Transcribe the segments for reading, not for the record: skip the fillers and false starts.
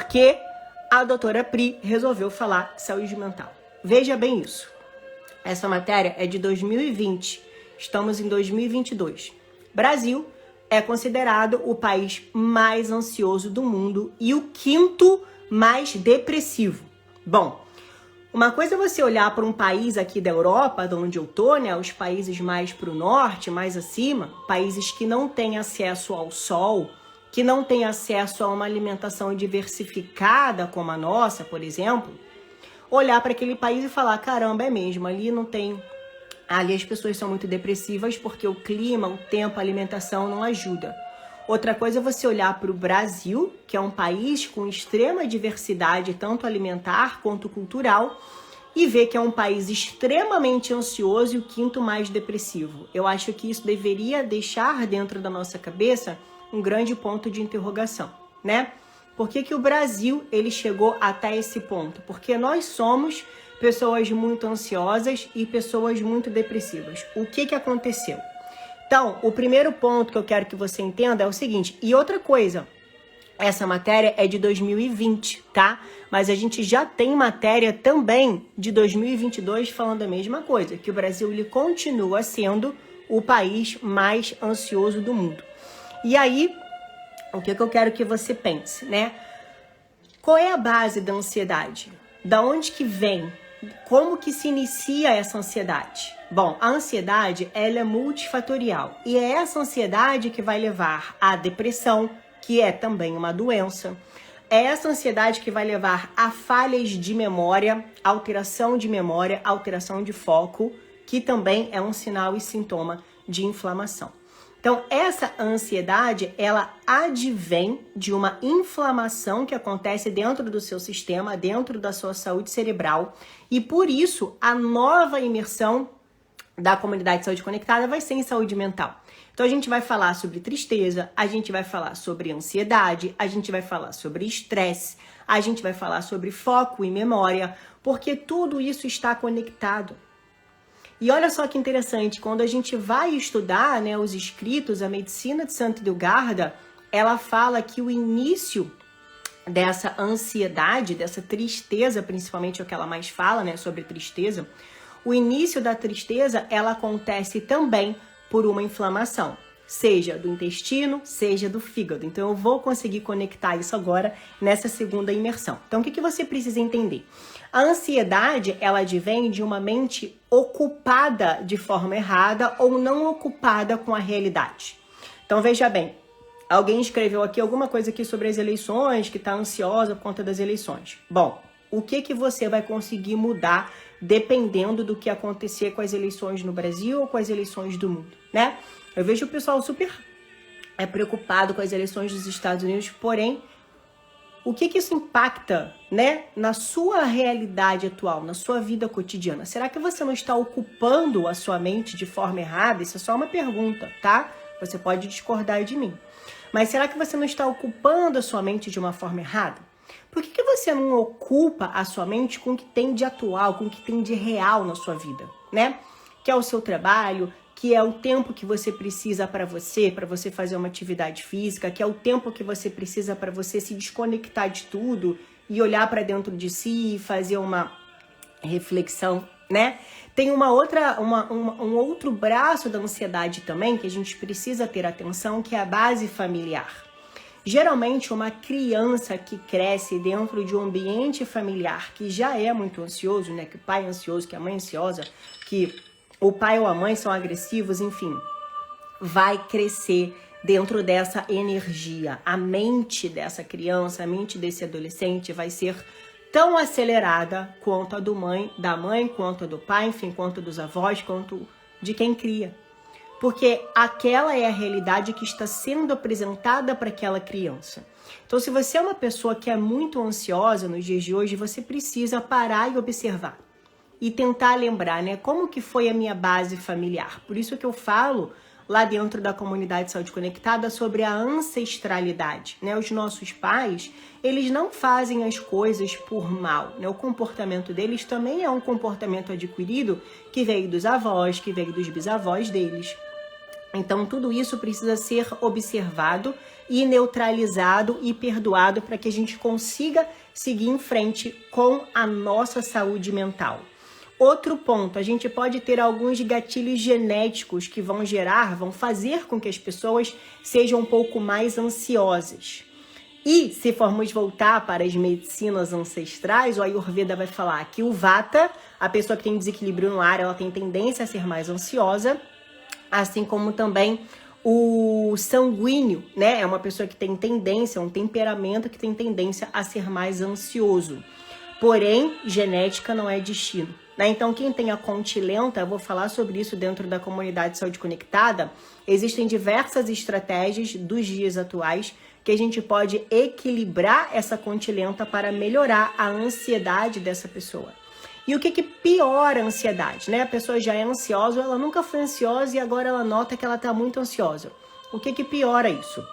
porque a doutora Pri resolveu falar de saúde mental. Veja bem isso. Essa matéria é de 2020. Estamos em 2022. Brasil é considerado o país mais ansioso do mundo e o quinto mais depressivo. Bom, uma coisa é você olhar para um país aqui da Europa, de onde eu tô, né, os países mais para o norte, mais acima, países que não têm acesso ao sol, que não têm acesso a uma alimentação diversificada como a nossa, por exemplo, olhar para aquele país e falar, caramba, é mesmo, ali não tem... Ali as pessoas são muito depressivas porque o clima, o tempo, a alimentação não ajuda. Outra coisa é você olhar para o Brasil, que é um país com extrema diversidade, tanto alimentar quanto cultural, e ver que é um país extremamente ansioso e o quinto mais depressivo. Eu acho que isso deveria deixar dentro da nossa cabeça um grande ponto de interrogação, né? Por que o Brasil ele chegou até esse ponto? Porque nós somos pessoas muito ansiosas e pessoas muito depressivas. O que aconteceu? Então, o primeiro ponto que eu quero que você entenda é o seguinte, e outra coisa, essa matéria é de 2020, tá? Mas a gente já tem matéria também de 2022 falando a mesma coisa, que o Brasil ele continua sendo o país mais ansioso do mundo. E aí, o que eu quero que você pense, né? Qual é a base da ansiedade? Da onde que vem? Como que se inicia essa ansiedade? Bom, a ansiedade ela é multifatorial e é essa ansiedade que vai levar à depressão, que é também uma doença. É essa ansiedade que vai levar a falhas de memória, alteração de memória, alteração de foco, que também é um sinal e sintoma de inflamação. Então, essa ansiedade, ela advém de uma inflamação que acontece dentro do seu sistema, dentro da sua saúde cerebral, e por isso a nova imersão da comunidade de saúde conectada vai ser em saúde mental. Então, a gente vai falar sobre tristeza, a gente vai falar sobre ansiedade, a gente vai falar sobre estresse, a gente vai falar sobre foco e memória, porque tudo isso está conectado. E olha só que interessante, quando a gente vai estudar, né, os escritos, a medicina de Santa Hildegarda, ela fala que o início dessa ansiedade, dessa tristeza, principalmente é o que ela mais fala, né, sobre tristeza, o início da tristeza, ela acontece também por uma inflamação, seja do intestino, seja do fígado. Então eu vou conseguir conectar isso agora nessa segunda imersão. Então o que você precisa entender? A ansiedade, ela advém de uma mente ocupada de forma errada ou não ocupada com a realidade. Então veja bem, alguém escreveu aqui alguma coisa aqui sobre as eleições, que está ansiosa por conta das eleições. Bom, o que você vai conseguir mudar dependendo do que acontecer com as eleições no Brasil ou com as eleições do mundo, né? Eu vejo o pessoal super preocupado com as eleições dos Estados Unidos, porém, o que isso impacta, né, na sua realidade atual, na sua vida cotidiana? Será que você não está ocupando a sua mente de forma errada? Isso é só uma pergunta, tá? Você pode discordar de mim. Mas será que você não está ocupando a sua mente de uma forma errada? Por que você não ocupa a sua mente com o que tem de atual, com o que tem de real na sua vida, né? Que é o seu trabalho, que é o tempo que você precisa para você fazer uma atividade física, que é o tempo que você precisa para você se desconectar de tudo e olhar para dentro de si e fazer uma reflexão, né? Tem um outro braço da ansiedade também que a gente precisa ter atenção, que é a base familiar. Geralmente, uma criança que cresce dentro de um ambiente familiar que já é muito ansioso, né? Que o pai é ansioso, que a mãe é ansiosa, que o pai ou a mãe são agressivos, enfim, vai crescer dentro dessa energia. A mente dessa criança, a mente desse adolescente vai ser tão acelerada quanto a da mãe, quanto a do pai, enfim, quanto dos avós, quanto de quem cria. Porque aquela é a realidade que está sendo apresentada para aquela criança. Então, se você é uma pessoa que é muito ansiosa nos dias de hoje, você precisa parar e observar. E tentar lembrar, né, como que foi a minha base familiar. Por isso que eu falo lá dentro da comunidade de saúde conectada sobre a ancestralidade, né? Os nossos pais, eles não fazem as coisas por mal, né? O comportamento deles também é um comportamento adquirido que veio dos avós, que veio dos bisavós deles. Então, tudo isso precisa ser observado e neutralizado e perdoado para que a gente consiga seguir em frente com a nossa saúde mental. Outro ponto, a gente pode ter alguns gatilhos genéticos que vão fazer com que as pessoas sejam um pouco mais ansiosas. E se formos voltar para as medicinas ancestrais, o Ayurveda vai falar que o Vata, a pessoa que tem desequilíbrio no ar, ela tem tendência a ser mais ansiosa, assim como também o sanguíneo, né? É uma pessoa que tem tendência, um temperamento que tem tendência a ser mais ansioso. Porém, genética não é destino, né? Então, quem tem a conte lenta, eu vou falar sobre isso dentro da comunidade Saúde Conectada, existem diversas estratégias dos dias atuais que a gente pode equilibrar essa conte lenta para melhorar a ansiedade dessa pessoa. E o que piora a ansiedade, né? A pessoa já é ansiosa, ela nunca foi ansiosa e agora ela nota que ela está muito ansiosa. O que piora isso?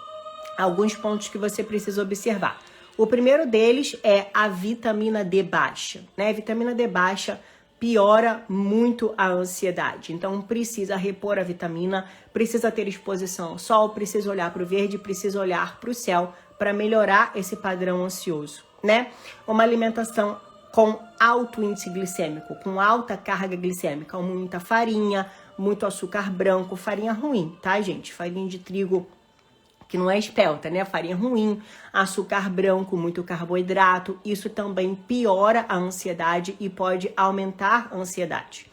Alguns pontos que você precisa observar. O primeiro deles é a vitamina D baixa, né? A vitamina D baixa piora muito a ansiedade. Então, precisa repor a vitamina, precisa ter exposição ao sol, precisa olhar para o verde, precisa olhar para o céu para melhorar esse padrão ansioso, né? Uma alimentação com alto índice glicêmico, com alta carga glicêmica, muita farinha, muito açúcar branco, farinha ruim, tá, gente? Farinha de trigo que não é espelta, né? Farinha ruim, açúcar branco, muito carboidrato, isso também piora a ansiedade e pode aumentar a ansiedade.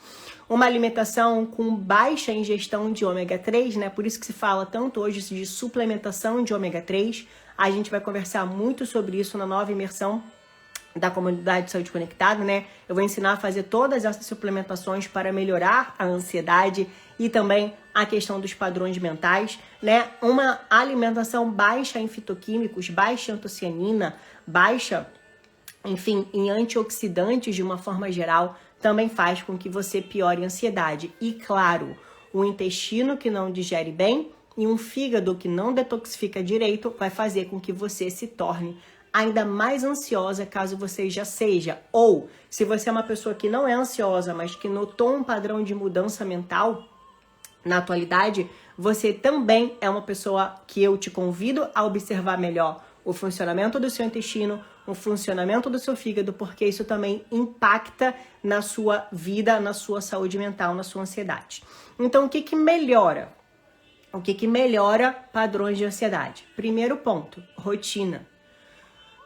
Uma alimentação com baixa ingestão de ômega 3, né? Por isso que se fala tanto hoje de suplementação de ômega 3. A gente vai conversar muito sobre isso na nova imersão da comunidade de saúde conectada, né? Eu vou ensinar a fazer todas essas suplementações para melhorar a ansiedade e também a questão dos padrões mentais, né? Uma alimentação baixa em fitoquímicos, baixa em antocianina, baixa, enfim, em antioxidantes de uma forma geral, também faz com que você piore a ansiedade. E claro, o intestino que não digere bem e um fígado que não detoxifica direito vai fazer com que você se torne ainda mais ansiosa caso você já seja. Ou, se você é uma pessoa que não é ansiosa, mas que notou um padrão de mudança mental na atualidade, você também é uma pessoa que eu te convido a observar melhor o funcionamento do seu intestino, o funcionamento do seu fígado, porque isso também impacta na sua vida, na sua saúde mental, na sua ansiedade. Então, o que melhora? O que melhora padrões de ansiedade? Primeiro ponto, rotina.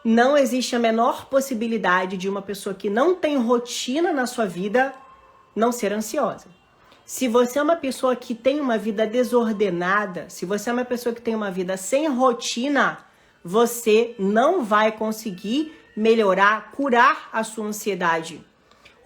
Não existe a menor possibilidade de uma pessoa que não tem rotina na sua vida não ser ansiosa. Se você é uma pessoa que tem uma vida desordenada, se você é uma pessoa que tem uma vida sem rotina, você não vai conseguir melhorar, curar a sua ansiedade.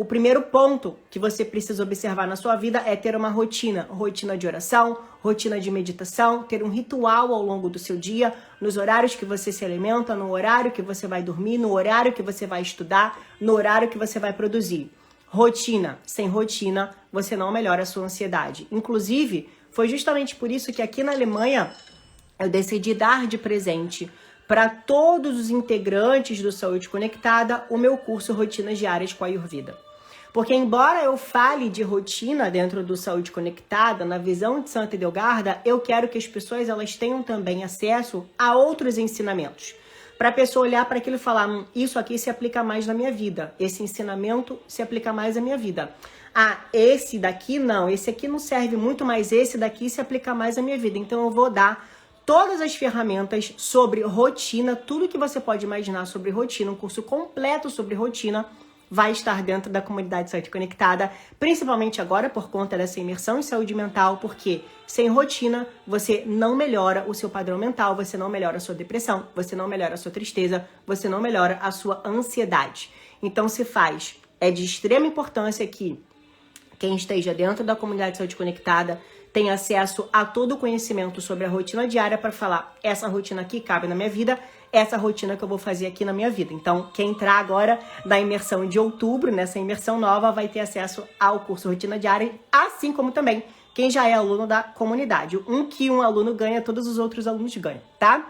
O primeiro ponto que você precisa observar na sua vida é ter uma rotina de oração, rotina de meditação, ter um ritual ao longo do seu dia, nos horários que você se alimenta, no horário que você vai dormir, no horário que você vai estudar, no horário que você vai produzir. Rotina. Sem rotina, você não melhora a sua ansiedade. Inclusive, foi justamente por isso que aqui na Alemanha eu decidi dar de presente para todos os integrantes do Saúde Conectada o meu curso Rotinas Diárias com a Ayurveda. Porque embora eu fale de rotina dentro do Saúde Conectada, na visão de Santa Edelgarda, eu quero que as pessoas elas tenham também acesso a outros ensinamentos. Para a pessoa olhar para aquilo e falar, isso aqui se aplica mais na minha vida, esse ensinamento se aplica mais na minha vida. Ah, esse daqui não, esse aqui não serve muito, mas esse daqui se aplica mais na minha vida. Então eu vou dar todas as ferramentas sobre rotina, tudo que você pode imaginar sobre rotina, um curso completo sobre rotina, vai estar dentro da comunidade Saúde Conectada, principalmente agora por conta dessa imersão em saúde mental, porque sem rotina você não melhora o seu padrão mental, você não melhora a sua depressão, você não melhora a sua tristeza, você não melhora a sua ansiedade. Então é de extrema importância que quem esteja dentro da comunidade Saúde Conectada tem acesso a todo o conhecimento sobre a rotina diária para falar, essa rotina aqui cabe na minha vida, essa rotina que eu vou fazer aqui na minha vida. Então, quem entrar agora na imersão de outubro, nessa imersão nova, vai ter acesso ao curso Rotina Diária, assim como também quem já é aluno da comunidade. Um aluno ganha, todos os outros alunos ganham, tá?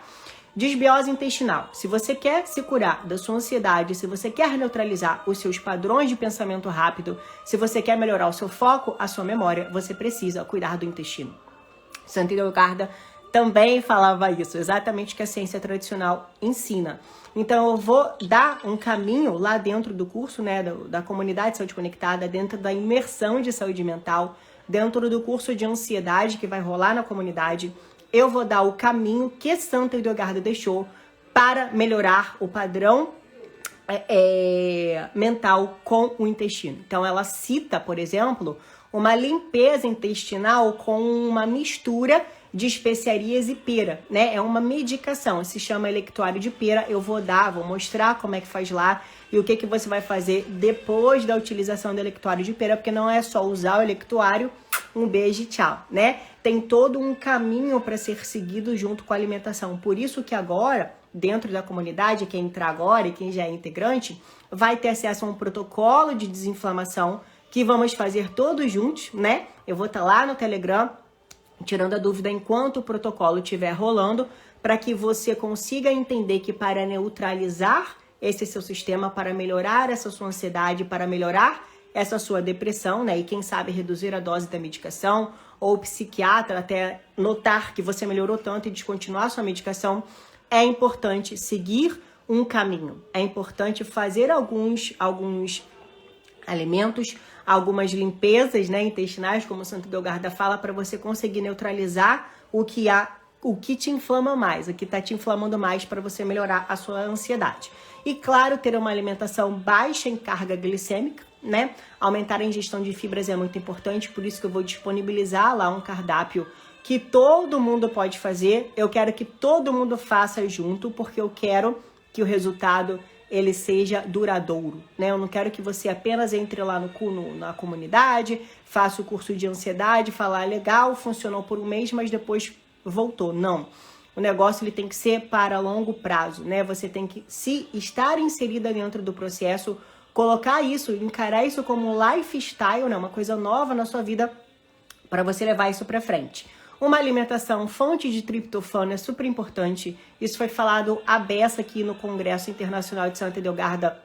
Desbiose intestinal. Se você quer se curar da sua ansiedade, se você quer neutralizar os seus padrões de pensamento rápido, se você quer melhorar o seu foco, a sua memória, você precisa cuidar do intestino. Santo Hildegarda também falava isso, exatamente o que a ciência tradicional ensina. Então eu vou dar um caminho lá dentro do curso, né, da comunidade Saúde Conectada, dentro da imersão de saúde mental, dentro do curso de ansiedade que vai rolar na comunidade. Eu vou dar o caminho que Santo Hildegarda deixou para melhorar o padrão mental com o intestino. Então ela cita, por exemplo, uma limpeza intestinal com uma mistura de especiarias e pera, né? É uma medicação, se chama Electuário de pera. Eu vou mostrar como é que faz lá e o que você vai fazer depois da utilização do Electuário de pera, porque não é só usar o Electuário, um beijo e tchau, né? Tem todo um caminho para ser seguido junto com a alimentação. Por isso que agora, dentro da comunidade, quem entrar agora e quem já é integrante, vai ter acesso a um protocolo de desinflamação que vamos fazer todos juntos, né? Eu vou estar lá no Telegram, tirando a dúvida enquanto o protocolo estiver rolando, para que você consiga entender que para neutralizar esse seu sistema, para melhorar essa sua ansiedade, para melhorar essa sua depressão, né? E quem sabe reduzir a dose da medicação, ou o psiquiatra até notar que você melhorou tanto e descontinuar sua medicação, é importante seguir um caminho. É importante fazer alguns alimentos, algumas limpezas, né, intestinais, como o Santo Hildegarda fala, para você conseguir neutralizar o que te inflama mais, o que está te inflamando mais, para você melhorar a sua ansiedade. E claro, ter uma alimentação baixa em carga glicêmica, né? Aumentar a ingestão de fibras é muito importante, por isso que eu vou disponibilizar lá um cardápio que todo mundo pode fazer. Eu quero que todo mundo faça junto, porque eu quero que o resultado ele seja duradouro, né? Eu não quero que você apenas entre lá na comunidade, faça o curso de ansiedade, falar legal, funcionou por um mês, mas depois voltou. Não. O negócio ele tem que ser para longo prazo, né? Você tem que se estar inserida dentro do processo, colocar isso, encarar isso como um lifestyle, né? Uma coisa nova na sua vida, para você levar isso para frente. Uma alimentação fonte de triptofano é super importante. Isso foi falado à beça aqui no Congresso Internacional de Santo Hildegarda,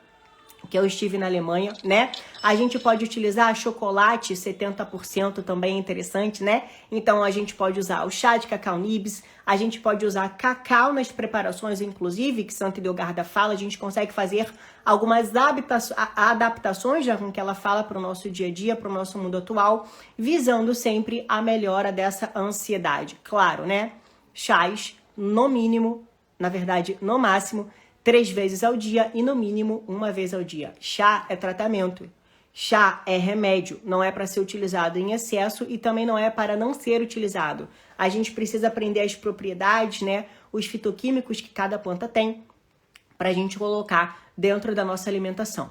que eu estive na Alemanha, né? A gente pode utilizar chocolate 70%, também é interessante, né? Então a gente pode usar o chá de cacau nibs, a gente pode usar cacau nas preparações, inclusive, que Santo Hildegarda fala, a gente consegue fazer algumas adaptações, já com que ela fala, para o nosso dia a dia, para o nosso mundo atual, visando sempre a melhora dessa ansiedade. Claro, né? Chás, no mínimo, na verdade, no máximo, 3 vezes ao dia e no mínimo 1 vez ao dia. Chá é tratamento. Chá é remédio, não é para ser utilizado em excesso e também não é para não ser utilizado. A gente precisa aprender as propriedades, né, os fitoquímicos que cada planta tem, para a gente colocar dentro da nossa alimentação.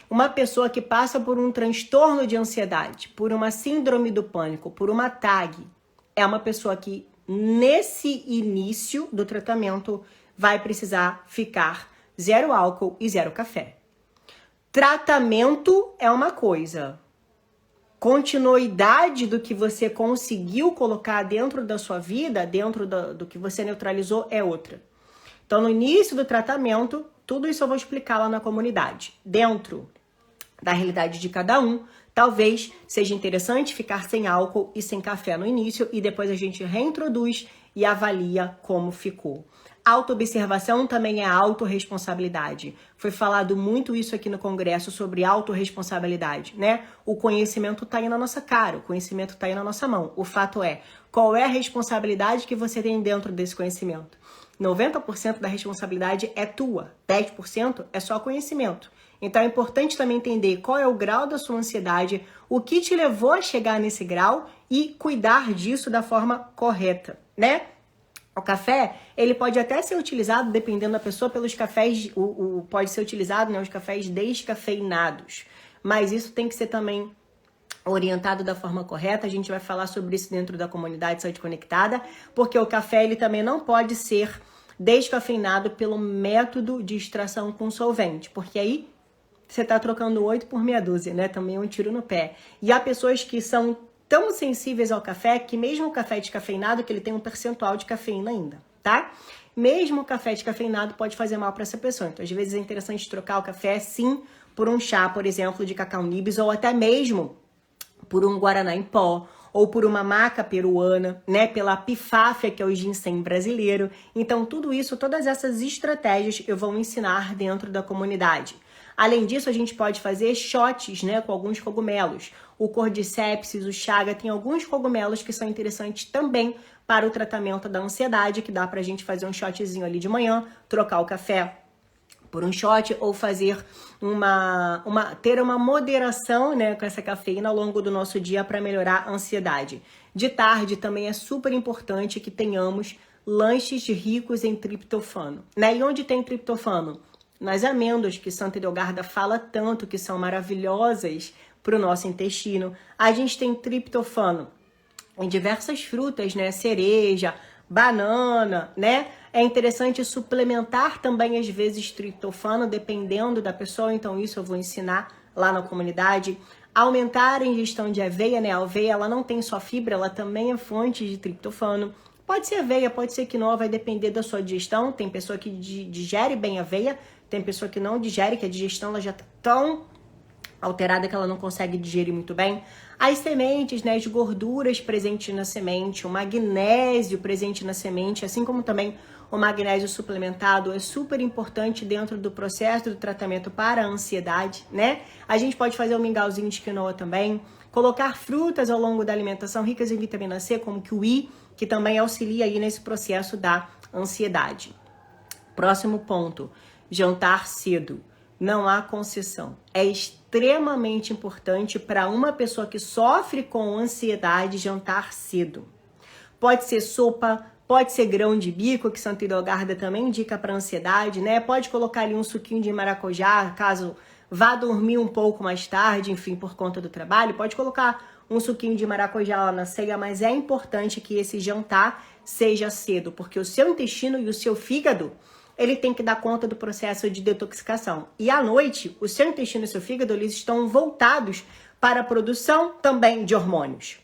Uma pessoa que passa por um transtorno de ansiedade, por uma síndrome do pânico, por uma TAG, é uma pessoa que nesse início do tratamento vai precisar ficar 0 álcool e 0 café. Tratamento é uma coisa. Continuidade do que você conseguiu colocar dentro da sua vida, dentro do que você neutralizou, é outra. Então, no início do tratamento, tudo isso eu vou explicar lá na comunidade. Dentro da realidade de cada um, talvez seja interessante ficar sem álcool e sem café no início e depois a gente reintroduz e avalia como ficou. Autoobservação também é autorresponsabilidade. Foi falado muito isso aqui no Congresso sobre autorresponsabilidade, né? O conhecimento está aí na nossa cara, o conhecimento está aí na nossa mão. O fato é, qual é a responsabilidade que você tem dentro desse conhecimento? 90% da responsabilidade é tua, 10% é só conhecimento. Então é importante também entender qual é o grau da sua ansiedade, o que te levou a chegar nesse grau e cuidar disso da forma correta, né? O café, ele pode até ser utilizado, dependendo da pessoa, pelos cafés, pode ser utilizado, né, os cafés descafeinados. Mas isso tem que ser também orientado da forma correta. A gente vai falar sobre isso dentro da comunidade Saúde Conectada, porque o café, ele também não pode ser descafeinado pelo método de extração com solvente, porque aí você tá trocando 8 por meia dúzia, né? Também é um tiro no pé. E há pessoas que são tão sensíveis ao café que mesmo o café descafeinado, que ele tem um percentual de cafeína ainda, tá? Mesmo o café descafeinado pode fazer mal para essa pessoa. Então, às vezes é interessante trocar o café, sim, por um chá, por exemplo, de cacau nibs, ou até mesmo por um guaraná em pó, ou por uma maca peruana, né? Pela pifáfia, que é o ginseng brasileiro. Então, tudo isso, todas essas estratégias eu vou ensinar dentro da comunidade. Além disso, a gente pode fazer shots, né, com alguns cogumelos. O Cordyceps, o chaga, tem alguns cogumelos que são interessantes também para o tratamento da ansiedade, que dá pra gente fazer um shotzinho ali de manhã, trocar o café por um shot ou fazer ter uma moderação, né, com essa cafeína ao longo do nosso dia para melhorar a ansiedade. De tarde também é super importante que tenhamos lanches ricos em triptofano, né? E onde tem triptofano? Nas amêndoas, que Santa Edelgarda fala tanto que são maravilhosas para o nosso intestino. A gente tem triptofano em diversas frutas, né? Cereja, banana, né? É interessante suplementar também, às vezes, triptofano, dependendo da pessoa. Então, isso eu vou ensinar lá na comunidade. Aumentar a ingestão de aveia, né? A aveia, ela não tem só fibra, ela também é fonte de triptofano. Pode ser aveia, pode ser quinoa, vai depender da sua digestão. Tem pessoa que digere bem aveia, tem pessoa que não digere, que a digestão ela já tá tão alterada que ela não consegue digerir muito bem. As sementes, né, as gorduras presentes na semente, o magnésio presente na semente, assim como também o magnésio suplementado, é super importante dentro do processo do tratamento para a ansiedade, né? A gente pode fazer um mingauzinho de quinoa também, colocar frutas ao longo da alimentação ricas em vitamina C, como kiwi, que também auxilia aí nesse processo da ansiedade. Próximo ponto, jantar cedo. Não há concessão. É extremamente importante para uma pessoa que sofre com ansiedade jantar cedo. Pode ser sopa, pode ser grão de bico, que Santa Edelgarda também indica para ansiedade, né? Pode colocar ali um suquinho de maracujá, caso vá dormir um pouco mais tarde, enfim, por conta do trabalho. Pode colocar um suquinho de maracujá lá na ceia, mas é importante que esse jantar seja cedo, porque o seu intestino e o seu fígado, ele tem que dar conta do processo de detoxicação. E à noite, o seu intestino e o seu fígado, eles estão voltados para a produção também de hormônios.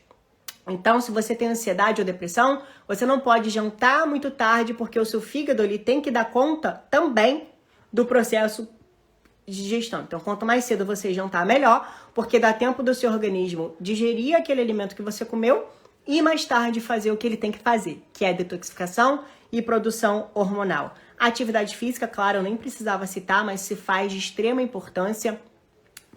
Então, se você tem ansiedade ou depressão, você não pode jantar muito tarde, porque o seu fígado, ele tem que dar conta também do processo de digestão. Então, quanto mais cedo você jantar, melhor, porque dá tempo do seu organismo digerir aquele alimento que você comeu e mais tarde fazer o que ele tem que fazer, que é detoxificação e produção hormonal. A atividade física, claro, eu nem precisava citar, mas se faz de extrema importância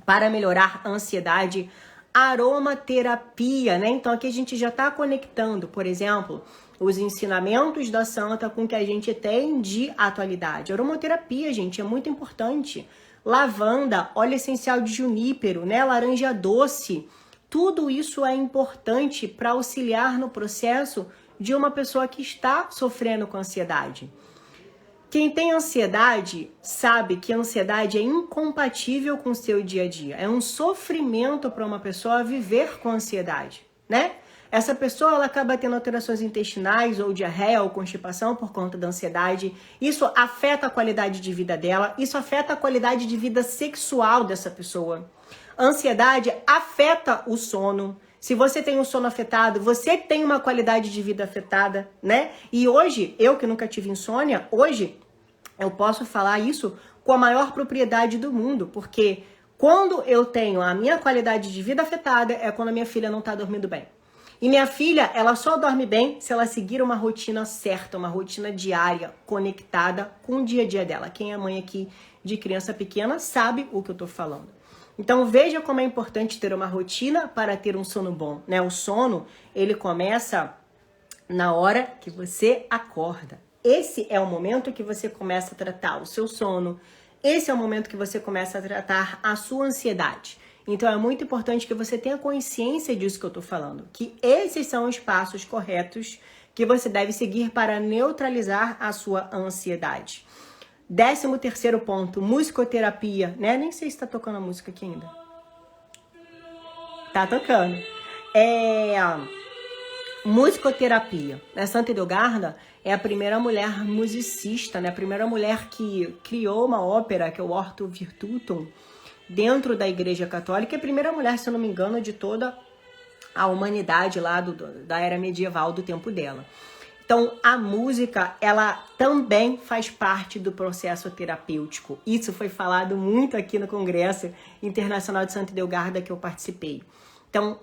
para melhorar a ansiedade. Aromaterapia, né? Então aqui a gente já está conectando, por exemplo, os ensinamentos da Santa com o que a gente tem de atualidade. Aromaterapia, gente, é muito importante. Lavanda, óleo essencial de junípero, né? Laranja doce. Tudo isso é importante para auxiliar no processo de uma pessoa que está sofrendo com ansiedade. Quem tem ansiedade sabe que a ansiedade é incompatível com o seu dia a dia. É um sofrimento para uma pessoa viver com ansiedade, né? Essa pessoa ela acaba tendo alterações intestinais ou diarreia ou constipação por conta da ansiedade. Isso afeta a qualidade de vida dela, isso afeta a qualidade de vida sexual dessa pessoa. A ansiedade afeta o sono. Se você tem um sono afetado, você tem uma qualidade de vida afetada, né? E hoje, eu que nunca tive insônia, hoje eu posso falar isso com a maior propriedade do mundo, porque quando eu tenho a minha qualidade de vida afetada é quando a minha filha não tá dormindo bem. E minha filha, ela só dorme bem se ela seguir uma rotina certa, uma rotina diária, conectada com o dia a dia dela. Quem é mãe aqui de criança pequena sabe o que eu tô falando. Então veja como é importante ter uma rotina para ter um sono bom, né? O sono, ele começa na hora que você acorda. Esse é o momento que você começa a tratar o seu sono. Esse é o momento que você começa a tratar a sua ansiedade. Então é muito importante que você tenha consciência disso que eu tô falando, que esses são os passos corretos que você deve seguir para neutralizar a sua ansiedade. 13º ponto, musicoterapia, né? Nem sei se tá tocando a música aqui ainda. Tá tocando. Musicoterapia. A Santa Edelgarda é a primeira mulher musicista, né? A primeira mulher que criou uma ópera, que é o Orto Virtutum, dentro da Igreja Católica. É a primeira mulher, se eu não me engano, de toda a humanidade lá da era medieval, do tempo dela. Então, a música, ela também faz parte do processo terapêutico. Isso foi falado muito aqui no Congresso Internacional de Santa Edelgarda que eu participei. Então,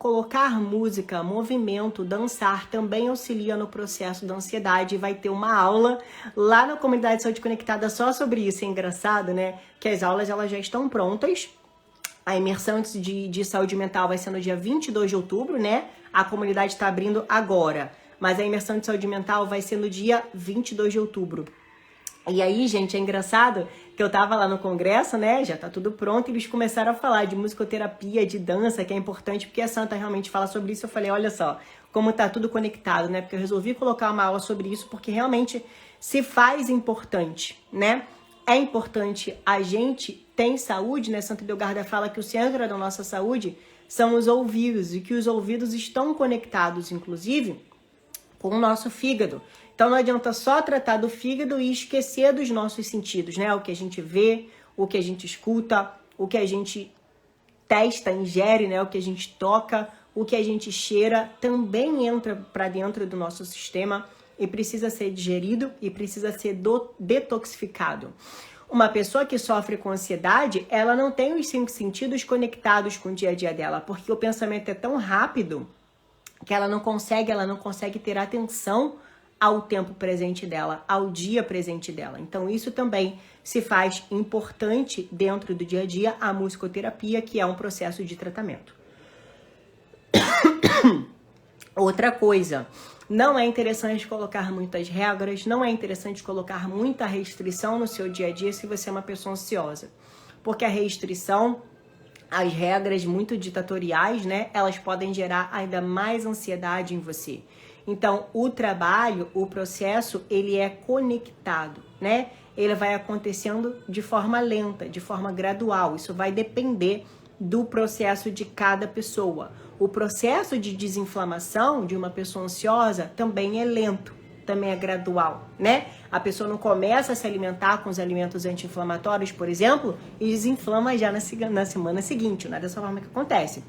colocar música, movimento, dançar também auxilia no processo da ansiedade. Vai ter uma aula lá na Comunidade Saúde Conectada só sobre isso. É engraçado, né? Que as aulas elas já estão prontas. A imersão de saúde mental vai ser no dia 22 de outubro, né? A comunidade está abrindo agora. Mas a imersão de saúde mental vai ser no dia 22 de outubro. E aí, gente, é engraçado que eu tava lá no congresso, né? Já tá tudo pronto. E eles começaram a falar de musicoterapia, de dança, que é importante, porque a Santa realmente fala sobre isso. Eu falei, olha só, como tá tudo conectado, né? Porque eu resolvi colocar uma aula sobre isso, porque realmente se faz importante, né? É importante a gente ter saúde, né? Santa Edelgarda fala que o centro da nossa saúde são os ouvidos, e que os ouvidos estão conectados, inclusive, com o nosso fígado. Então não adianta só tratar do fígado e esquecer dos nossos sentidos, né? O que a gente vê, o que a gente escuta, o que a gente testa, ingere, né? O que a gente toca, o que a gente cheira, também entra para dentro do nosso sistema e precisa ser digerido e precisa ser detoxificado. Uma pessoa que sofre com ansiedade, ela não tem os 5 sentidos conectados com o dia a dia dela, porque o pensamento é tão rápido que ela não consegue ter atenção ao tempo presente dela, ao dia presente dela. Então isso também se faz importante dentro do dia a dia, a musicoterapia, que é um processo de tratamento. Outra coisa, não é interessante colocar muitas regras, não é interessante colocar muita restrição no seu dia a dia se você é uma pessoa ansiosa. Porque a restrição, as regras muito ditatoriais, né, elas podem gerar ainda mais ansiedade em você. Então, o trabalho, o processo, ele é conectado, né? Ele vai acontecendo de forma lenta, de forma gradual. Isso vai depender do processo de cada pessoa. O processo de desinflamação de uma pessoa ansiosa também é lento, também é gradual, né? A pessoa não começa a se alimentar com os alimentos anti-inflamatórios, por exemplo, e desinflama já na semana seguinte, não é dessa forma que acontece.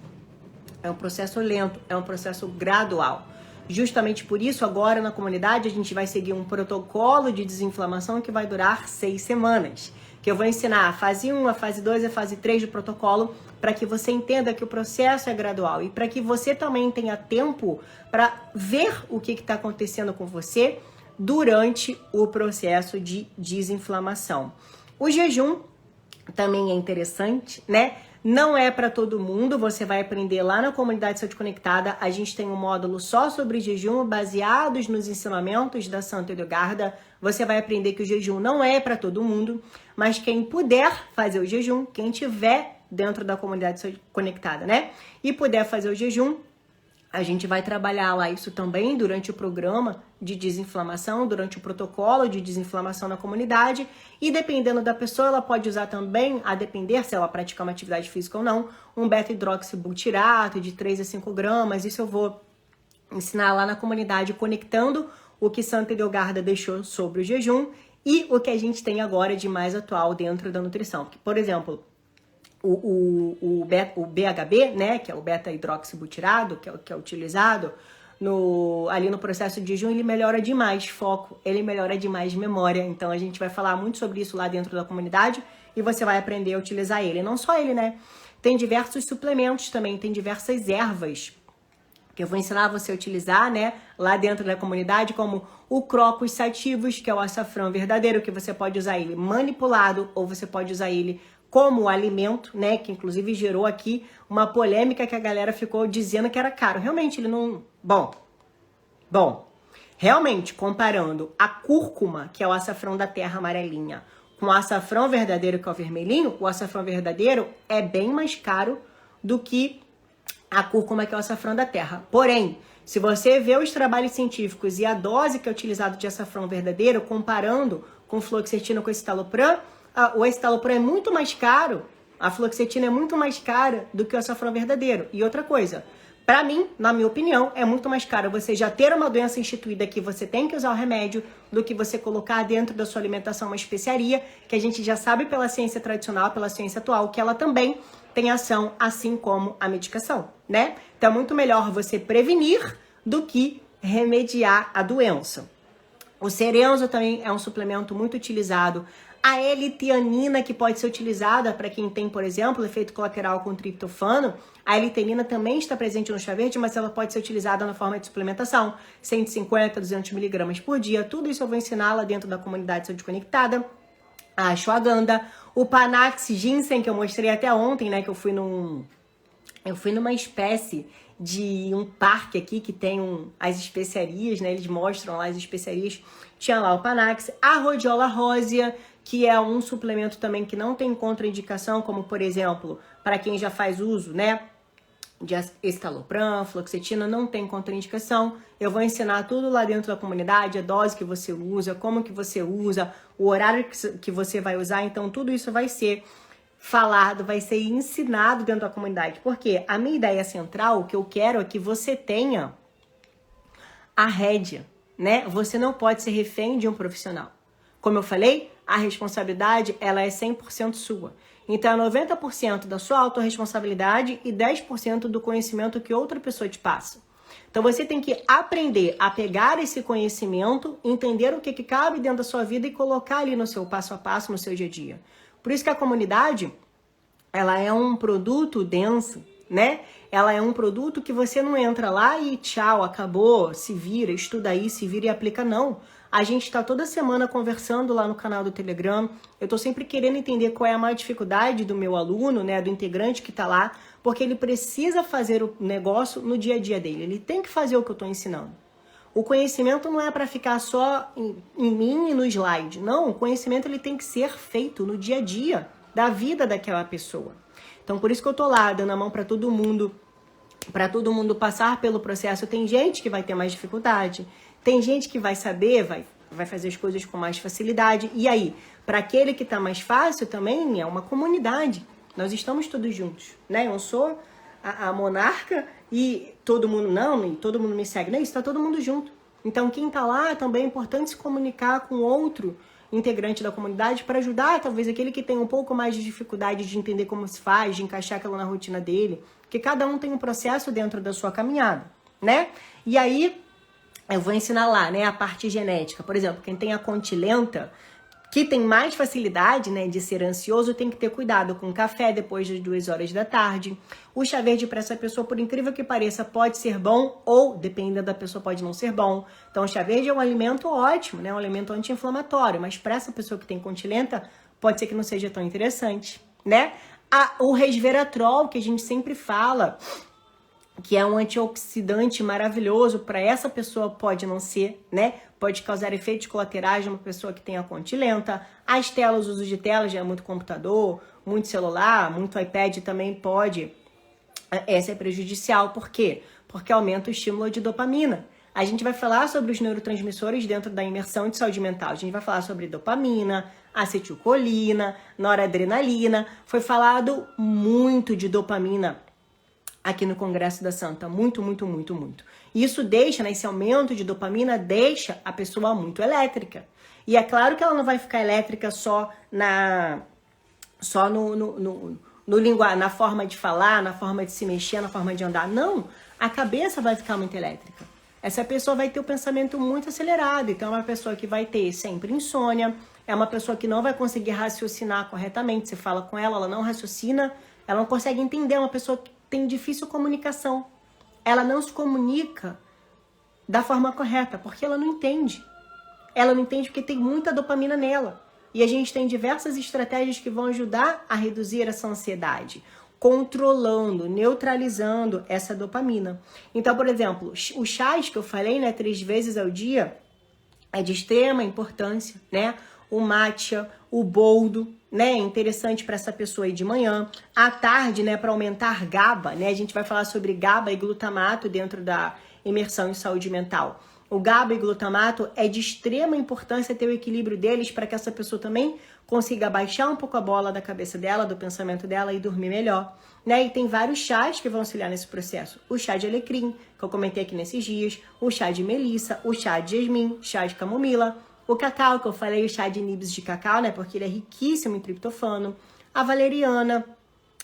É um processo lento, é um processo gradual. Justamente por isso, agora na comunidade, a gente vai seguir um protocolo de desinflamação que vai durar 6 semanas. Que eu vou ensinar a fase 1, a fase 2 e a fase 3 do protocolo, para que você entenda que o processo é gradual e para que você também tenha tempo para ver o que está acontecendo com você durante o processo de desinflamação. O jejum também é interessante, né? Não é para todo mundo, você vai aprender lá na Comunidade Saúde Conectada. A gente tem um módulo só sobre jejum, baseados nos ensinamentos da Santa Edelgarda. Você vai aprender que o jejum não é para todo mundo, mas quem puder fazer o jejum, quem tiver dentro da Comunidade Saúde Conectada, né? E puder fazer o jejum, a gente vai trabalhar lá isso também durante o programa de desinflamação, durante o protocolo de desinflamação na comunidade. E dependendo da pessoa, ela pode usar também, a depender se ela praticar uma atividade física ou não, um beta-hidroxibutirato de 3 a 5 gramas. Isso eu vou ensinar lá na comunidade, conectando o que Santa Edelgarda deixou sobre o jejum e o que a gente tem agora de mais atual dentro da nutrição. Por exemplo, o BHB, né, que é o beta-hidroxibutirado, que é utilizado ali no processo de jejum, ele melhora demais foco, ele melhora demais memória. Então a gente vai falar muito sobre isso lá dentro da comunidade e você vai aprender a utilizar ele. Não só ele, né? Tem diversos suplementos também, tem diversas ervas que eu vou ensinar você a utilizar, né, lá dentro da comunidade, como o Crocus sativus, que é o açafrão verdadeiro, que você pode usar ele manipulado ou você pode usar ele como alimento, né, que inclusive gerou aqui uma polêmica que a galera ficou dizendo que era caro. Realmente, ele não... Bom, realmente, comparando a cúrcuma, que é o açafrão da terra amarelinha, com o açafrão verdadeiro, que é o vermelhinho, o açafrão verdadeiro é bem mais caro do que a cúrcuma, que é o açafrão da terra. Porém, se você vê os trabalhos científicos e a dose que é utilizada de açafrão verdadeiro, comparando com fluoxetina com escitalopram, o escitalopram é muito mais caro, a fluoxetina é muito mais cara do que o açafrão verdadeiro. E outra coisa, para mim, na minha opinião, é muito mais caro você já ter uma doença instituída que você tem que usar o remédio do que você colocar dentro da sua alimentação uma especiaria, que a gente já sabe pela ciência tradicional, pela ciência atual, que ela também tem ação, assim como a medicação, né? Então é muito melhor você prevenir do que remediar a doença. O cerenzo também é um suplemento muito utilizado. A L-tianina, que pode ser utilizada para quem tem, por exemplo, efeito colateral com triptofano. A L-tianina também está presente no chá verde, mas ela pode ser utilizada na forma de suplementação. 150, 200 miligramas por dia. Tudo isso eu vou ensinar lá dentro da comunidade Saúde Conectada. A ashwagandha, o Panax Ginseng, que eu mostrei até ontem, né? Que eu fui numa espécie de um parque aqui que tem as especiarias, né? Eles mostram lá as especiarias. Tinha lá o Panax, a Rhodiola rosea, que é um suplemento também que não tem contraindicação, como por exemplo, para quem já faz uso, né? De estalopram, fluoxetina, não tem contraindicação. Eu vou ensinar tudo lá dentro da comunidade, a dose que você usa, como que você usa, o horário que você vai usar. Então, tudo isso vai ser falado, vai ser ensinado dentro da comunidade. Porque a minha ideia central, o que eu quero é que você tenha a rédea, né? Você não pode ser refém de um profissional. Como eu falei, a responsabilidade, ela é 100% sua. Então, é 90% da sua autorresponsabilidade e 10% do conhecimento que outra pessoa te passa. Então, você tem que aprender a pegar esse conhecimento, entender o que cabe dentro da sua vida e colocar ali no seu passo a passo, no seu dia a dia. Por isso que a comunidade, ela é um produto denso, né? Ela é um produto que você não entra lá e tchau, acabou, se vira, estuda aí, se vira e aplica, não. A gente está toda semana conversando lá no canal do Telegram. Eu estou sempre querendo entender qual é a maior dificuldade do meu aluno, né, do integrante que está lá, porque ele precisa fazer o negócio no dia a dia dele. Ele tem que fazer o que eu estou ensinando. O conhecimento não é para ficar só em mim e no slide. Não, o conhecimento ele tem que ser feito no dia a dia da vida daquela pessoa. Então, por isso que eu estou lá, dando a mão para todo mundo passar pelo processo. Tem gente que vai ter mais dificuldade, tem gente que vai saber, vai fazer as coisas com mais facilidade. E aí, para aquele que está mais fácil também, é uma comunidade. Nós estamos todos juntos, né? Eu sou a monarca e todo mundo não, e todo mundo me segue. Não, está todo mundo junto. Então, quem está lá também é importante se comunicar com outro integrante da comunidade para ajudar, talvez, aquele que tem um pouco mais de dificuldade de entender como se faz, de encaixar aquilo na rotina dele. Porque cada um tem um processo dentro da sua caminhada, né? E aí, eu vou ensinar lá, né, a parte genética. Por exemplo, quem tem a contilenta, que tem mais facilidade, né, de ser ansioso, tem que ter cuidado com o café depois das 2 horas da tarde. O chá verde para essa pessoa, por incrível que pareça, pode ser bom ou, dependendo da pessoa, pode não ser bom. Então, o chá verde é um alimento ótimo, né, um alimento anti-inflamatório, mas para essa pessoa que tem contilenta, pode ser que não seja tão interessante, né? O resveratrol, que a gente sempre fala, que é um antioxidante maravilhoso, para essa pessoa pode não ser, né? Pode causar efeitos colaterais de uma pessoa que tem a contilenta. As telas, o uso de telas já é muito computador, muito celular, muito iPad também pode ser prejudicial. Por quê? Porque aumenta o estímulo de dopamina. A gente vai falar sobre os neurotransmissores dentro da imersão de saúde mental. A gente vai falar sobre dopamina, acetilcolina, noradrenalina. Foi falado muito de dopamina aqui no Congresso da Santa, muito. Isso deixa, né, esse aumento de dopamina deixa a pessoa muito elétrica. E é claro que ela não vai ficar elétrica só na forma de falar, na forma de se mexer, na forma de andar. Não, a cabeça vai ficar muito elétrica. Essa pessoa vai ter o pensamento muito acelerado. Então, é uma pessoa que vai ter sempre insônia, é uma pessoa que não vai conseguir raciocinar corretamente. Você fala com ela, ela não raciocina, ela não consegue entender, é uma pessoa que tem difícil comunicação. Ela não se comunica da forma correta, porque ela não entende. Ela não entende porque tem muita dopamina nela. E a gente tem diversas estratégias que vão ajudar a reduzir essa ansiedade, controlando, neutralizando essa dopamina. Então, por exemplo, os chás que eu falei, né, 3 vezes ao dia, é de extrema importância, né? O matcha, o boldo, né? É interessante para essa pessoa aí de manhã. À tarde, né, para aumentar GABA, né? A gente vai falar sobre GABA e glutamato dentro da imersão em saúde mental. O GABA e glutamato é de extrema importância ter o equilíbrio deles para que essa pessoa também consiga baixar um pouco a bola da cabeça dela, do pensamento dela e dormir melhor, né? E tem vários chás que vão auxiliar nesse processo. O chá de alecrim, que eu comentei aqui nesses dias, o chá de melissa, o chá de jasmim, chá de camomila, o cacau, que eu falei, o chá de nibs de cacau, né? Porque ele é riquíssimo em triptofano, a valeriana,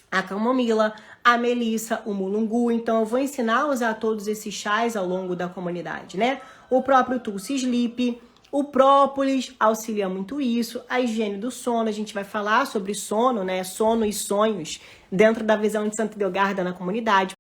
a camomila, a melissa, o mulungu. Então, eu vou ensinar a usar todos esses chás ao longo da comunidade, né? O próprio Tulsi Sleep, O própolis auxilia muito isso, a higiene do sono, a gente vai falar sobre sono, né? Sono e sonhos dentro da visão de Santa Delgarda na comunidade.